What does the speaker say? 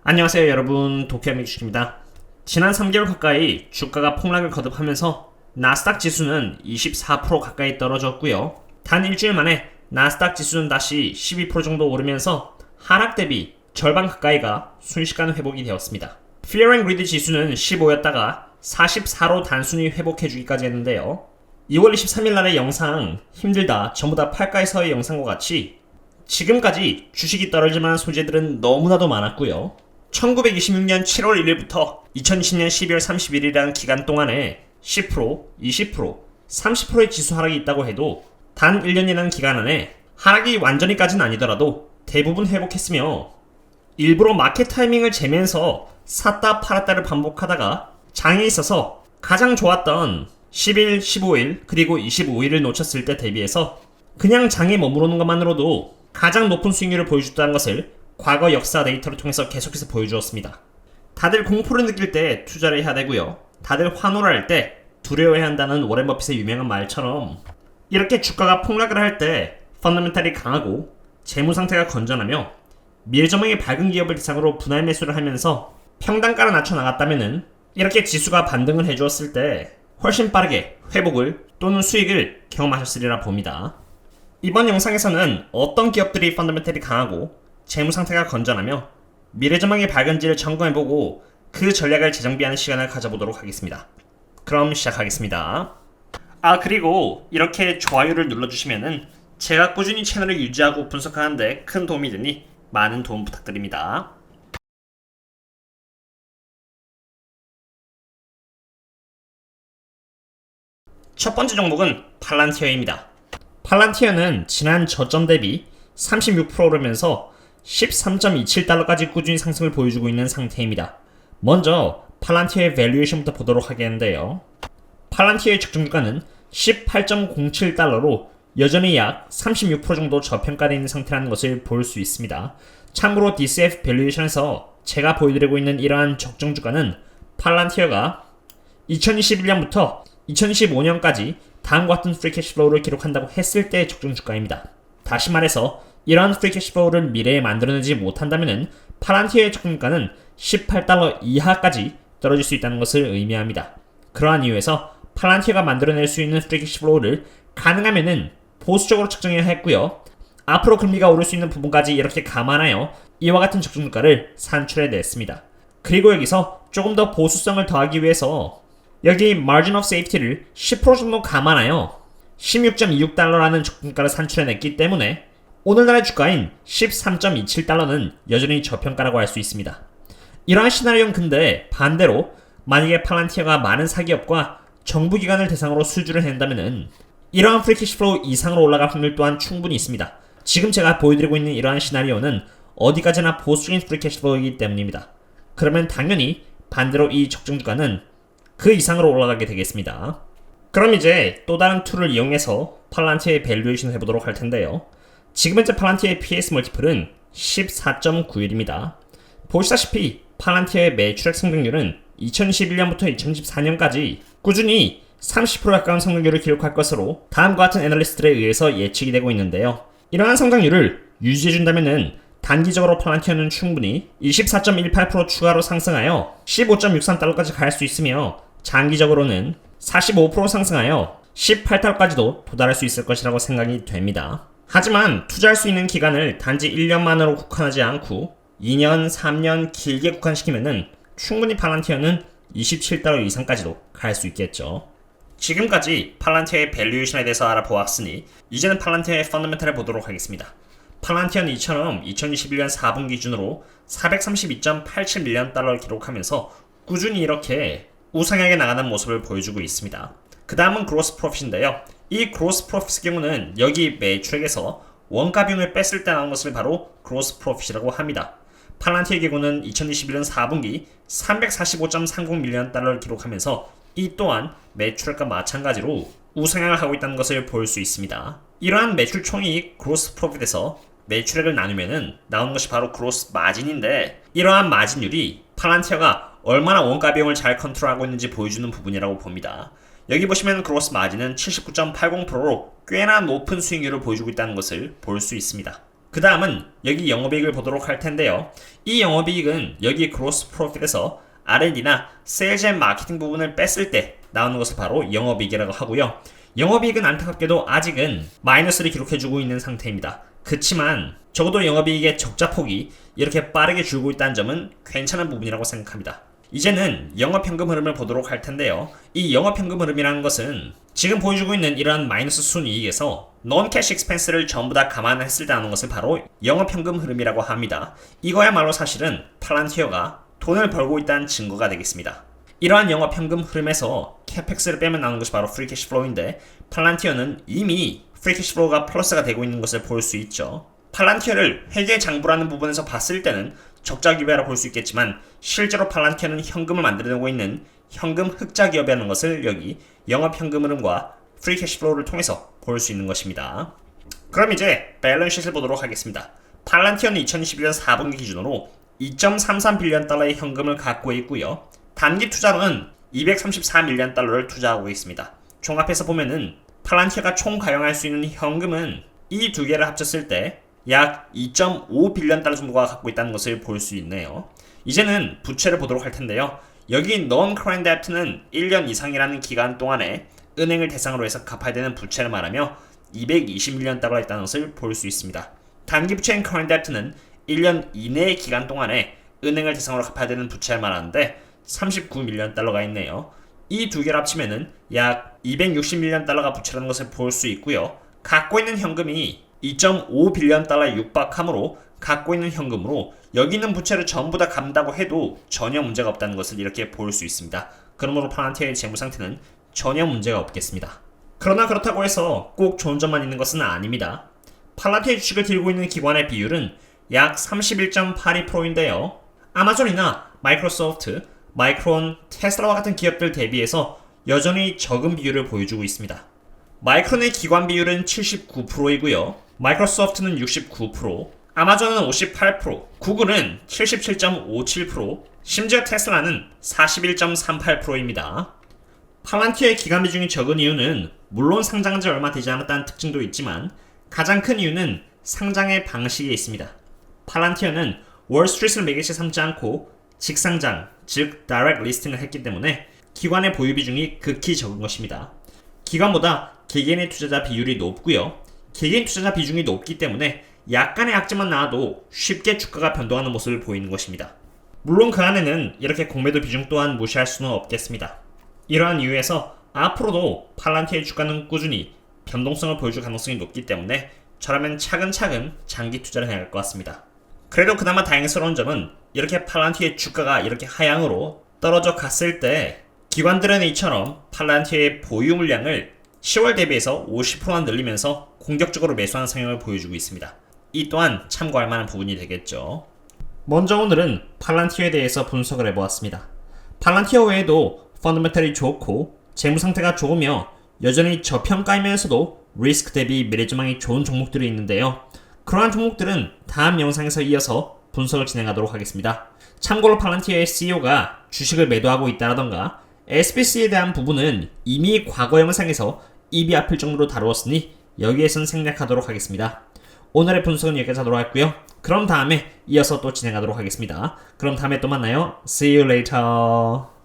안녕하세요 여러분, 도쿄미주식입니다. 지난 3개월 가까이 주가가 폭락을 거듭하면서 나스닥 지수는 24% 가까이 떨어졌고요. 단 일주일 만에 나스닥 지수는 다시 12% 정도 오르면서 하락 대비 절반 가까이가 순식간 회복이 되었습니다. Fear and Greed 지수는 15였다가 44로 단순히 회복해주기까지 했는데요. 2월 23일 날의 영상 힘들다 전부 다 팔가에서의 영상과 같이 지금까지 주식이 떨어질 만한 소재들은 너무나도 많았고요. 1926년 7월 1일부터 2020년 12월 31일이라는 기간 동안에 10%, 20%, 30%의 지수 하락이 있다고 해도 단 1년이라는 기간 안에 하락이 완전히까지는 아니더라도 대부분 회복했으며 일부러 마켓 타이밍을 재면서 샀다 팔았다를 반복하다가 장에 있어서 가장 좋았던 10일, 15일, 그리고 25일을 놓쳤을 때 대비해서 그냥 장에 머무르는 것만으로도 가장 높은 수익률을 보여줬다는 것을 과거 역사 데이터를 통해서 계속해서 보여주었습니다. 다들 공포를 느낄 때 투자를 해야 되고요. 다들 환호를 할 때 두려워해야 한다는 워렌 버핏의 유명한 말처럼 이렇게 주가가 폭락을 할 때 펀더멘탈이 강하고 재무 상태가 건전하며 미래전망이 밝은 기업을 대상으로 분할 매수를 하면서 평단가를 낮춰 나갔다면은 이렇게 지수가 반등을 해주었을 때 훨씬 빠르게 회복을 또는 수익을 경험하셨으리라 봅니다. 이번 영상에서는 어떤 기업들이 펀더멘탈이 강하고 재무 상태가 건전하며 미래전망이 밝은지를 점검해보고 그 전략을 재정비하는 시간을 가져보도록 하겠습니다. 그럼 시작하겠습니다. 그리고 이렇게 좋아요를 눌러주시면은 제가 꾸준히 채널을 유지하고 분석하는데 큰 도움이 되니 많은 도움 부탁드립니다. 첫 번째 종목은 팔란티어입니다. 팔란티어는 지난 저점 대비 36% 오르면서 13.27달러까지 꾸준히 상승을 보여주고 있는 상태입니다. 먼저 팔란티어의 밸류에이션부터 보도록 하겠는데요. 팔란티어의 적정주가는 18.07달러로 여전히 약 36% 정도 저평가되어 있는 상태라는 것을 볼 수 있습니다. 참고로 DCF 밸류에이션에서 제가 보여드리고 있는 이러한 적정주가는 팔란티어가 2021년부터 2015년까지 다음과 같은 프리 캐시플로우를 기록한다고 했을 때의 적정주가입니다. 다시 말해서 이러한 프리 캐시플로우를 미래에 만들어내지 못한다면 팔란티어의 적정가는 18달러 이하까지 떨어질 수 있다는 것을 의미합니다. 그러한 이유에서 팔란티어가 만들어낼 수 있는 프리 캐시플로우를 가능하면 보수적으로 측정해야 했고요. 앞으로 금리가 오를 수 있는 부분까지 이렇게 감안하여 이와 같은 적정가를 산출해냈습니다. 그리고 여기서 조금 더 보수성을 더하기 위해서 여기 Margin of Safety를 10% 정도 감안하여 16.26달러라는 적정가를 산출해냈기 때문에 오늘날의 주가인 13.27달러는 여전히 저평가라고 할 수 있습니다. 이러한 시나리오는 근데 반대로 만약에 팔란티어가 많은 사기업과 정부기관을 대상으로 수주를 한다면 이러한 프리 캐시플로우 이상으로 올라갈 확률 또한 충분히 있습니다. 지금 제가 보여드리고 있는 이러한 시나리오는 어디까지나 보수적인 프리 캐시플로우이기 때문입니다. 그러면 당연히 반대로 이 적정주가는 그 이상으로 올라가게 되겠습니다. 그럼 이제 또 다른 툴을 이용해서 팔란티어의 밸류에이션을 해보도록 할 텐데요. 지금 현재 팔란티어의 PS 멀티플은 14.91입니다. 보시다시피 팔란티어의 매출액 성장률은 2011년부터 2014년까지 꾸준히 30% 가까운 성장률을 기록할 것으로 다음과 같은 애널리스트들에 의해서 예측이 되고 있는데요. 이러한 성장률을 유지해준다면 단기적으로 팔란티어는 충분히 24.18% 추가로 상승하여 15.63달러까지 갈 수 있으며 장기적으로는 45% 상승하여 18달러까지도 도달할 수 있을 것이라고 생각이 됩니다. 하지만 투자할 수 있는 기간을 단지 1년만으로 국한하지 않고 2년, 3년 길게 국한시키면은 충분히 팔란티어는 27달러 이상까지도 갈 수 있겠죠. 지금까지 팔란티어의 밸류에이션에 대해서 알아보았으니 이제는 팔란티어의 펀더멘탈을 보도록 하겠습니다. 팔란티어는 이처럼 2021년 4분기 기준으로 432.87밀리언 달러를 기록하면서 꾸준히 이렇게 우상향에 나가는 모습을 보여주고 있습니다. 그 다음은 그로스 프로핏인데요. 이 그로스 프로핏의 경우는 여기 매출액에서 원가 비용을 뺐을 때 나온 것을 바로 그로스 프로핏이라고 합니다. 팔란티의 경우는 2021년 4분기 345.30밀리언 달러를 기록하면서 이 또한 매출액과 마찬가지로 우상향을 하고 있다는 것을 볼 수 있습니다. 이러한 매출 총이익 그로스 프로핏에서 매출액을 나누면은 나오는 것이 바로 그로스 마진인데 이러한 마진율이 팔란티어가 얼마나 원가 비용을 잘 컨트롤하고 있는지 보여주는 부분이라고 봅니다. 여기 보시면 그로스 마진은 79.80%로 꽤나 높은 수익률을 보여주고 있다는 것을 볼 수 있습니다. 그 다음은 여기 영업이익을 보도록 할 텐데요. 이 영업이익은 여기 그로스 프로핏에서 R&D나 세일즈 앤 마케팅 부분을 뺐을 때 나오는 것을 바로 영업이익이라고 하고요. 영업이익은 안타깝게도 아직은 마이너스를 기록해주고 있는 상태입니다. 그치만 적어도 영업이익의 적자폭이 이렇게 빠르게 줄고 있다는 점은 괜찮은 부분이라고 생각합니다. 이제는 영업현금 흐름을 보도록 할 텐데요. 이 영업현금 흐름이라는 것은 지금 보여주고 있는 이러한 마이너스 순이익에서 non-cash expense를 전부 다 감안했을 때 나오는 것을 바로 영업현금 흐름이라고 합니다. 이거야말로 사실은 팔란티어가 돈을 벌고 있다는 증거가 되겠습니다. 이러한 영업현금 흐름에서 캐펙스를 빼면 나오는 것이 바로 프리 캐시 플로우인데 팔란티어는 이미 프리 캐시 플로우가 플러스가 되고 있는 것을 볼 수 있죠. 팔란티어를 회계 장부라는 부분에서 봤을 때는 적자 기업이라고 볼 수 있겠지만 실제로 팔란티어는 현금을 만들어내고 있는 현금 흑자 기업이라는 것을 여기 영업현금 흐름과 프리 캐시 플로우를 통해서 볼 수 있는 것입니다. 그럼 이제 밸런스시트를 보도록 하겠습니다. 팔란티어는 2021년 4분기 기준으로 2.33빌리언 달러의 현금을 갖고 있고요. 단기 투자로는 234밀리언 달러를 투자하고 있습니다. 종합해서 보면은 팔란티어가 총 가용할 수 있는 현금은 이 두 개를 합쳤을 때 약 2.5빌리언 달러 정도가 갖고 있다는 것을 볼 수 있네요. 이제는 부채를 보도록 할 텐데요. 여기 non-current debt는 1년 이상이라는 기간 동안에 은행을 대상으로 해서 갚아야 되는 부채를 말하며 220밀리언 달러가 있다는 것을 볼 수 있습니다. 단기 부채인 current debt는 1년 이내의 기간 동안에 은행을 대상으로 갚아야 되는 부채를 말하는데 39밀리언 달러가 있네요. 이 두 개를 합치면은 약 260밀리언 달러가 부채라는 것을 볼 수 있고요. 갖고 있는 현금이 2.5빌리언 달러에 육박하므로 갖고 있는 현금으로 여기 있는 부채를 전부 다 갚는다고 해도 전혀 문제가 없다는 것을 이렇게 볼 수 있습니다. 그러므로 팔란티어의 재무 상태는 전혀 문제가 없겠습니다. 그러나 그렇다고 해서 꼭 좋은 점만 있는 것은 아닙니다. 팔란티어 주식을 들고 있는 기관의 비율은 약 31.82%인데요. 아마존이나 마이크로소프트, 마이크론, 테슬라와 같은 기업들 대비해서 여전히 적은 비율을 보여주고 있습니다. 마이크론의 기관 비율은 79%이고요. 마이크로소프트는 69%, 아마존은 58%, 구글은 77.57%, 심지어 테슬라는 41.38%입니다. 팔란티어의 기관 비중이 적은 이유는 물론 상장한 지 얼마 되지 않았다는 특징도 있지만 가장 큰 이유는 상장의 방식에 있습니다. 팔란티어는 월스트리트를 매개체 삼지 않고 직상장, 즉 다이렉트 리스팅을 했기 때문에 기관의 보유 비중이 극히 적은 것입니다. 기관보다 개개인의 투자자 비율이 높고요. 개개인 투자자 비중이 높기 때문에 약간의 악재만 나와도 쉽게 주가가 변동하는 모습을 보이는 것입니다. 물론 그 안에는 이렇게 공매도 비중 또한 무시할 수는 없겠습니다. 이러한 이유에서 앞으로도 팔란티어의 주가는 꾸준히 변동성을 보여줄 가능성이 높기 때문에 저라면 차근차근 장기 투자를 해야 할 것 같습니다. 그래도 그나마 다행스러운 점은 이렇게 팔란티어의 주가가 이렇게 하향으로 떨어져 갔을 때 기관들은 이처럼 팔란티어의 보유 물량을 10월 대비해서 50%나 늘리면서 공격적으로 매수하는 성향을 보여주고 있습니다. 이 또한 참고할 만한 부분이 되겠죠. 먼저 오늘은 팔란티어에 대해서 분석을 해보았습니다. 팔란티어 외에도 펀더멘털이 좋고 재무 상태가 좋으며 여전히 저평가이면서도 리스크 대비 미래 전망이 좋은 종목들이 있는데요. 그러한 종목들은 다음 영상에서 이어서 분석을 진행하도록 하겠습니다. 참고로 팔란티어의 CEO가 주식을 매도하고 있다라던가 SBC에 대한 부분은 이미 과거 영상에서 입이 아플 정도로 다루었으니 여기에선 생략하도록 하겠습니다. 오늘의 분석은 여기까지 하도록 하고요. 그럼 다음에 이어서 또 진행하도록 하겠습니다. 그럼 다음에 또 만나요. See you later.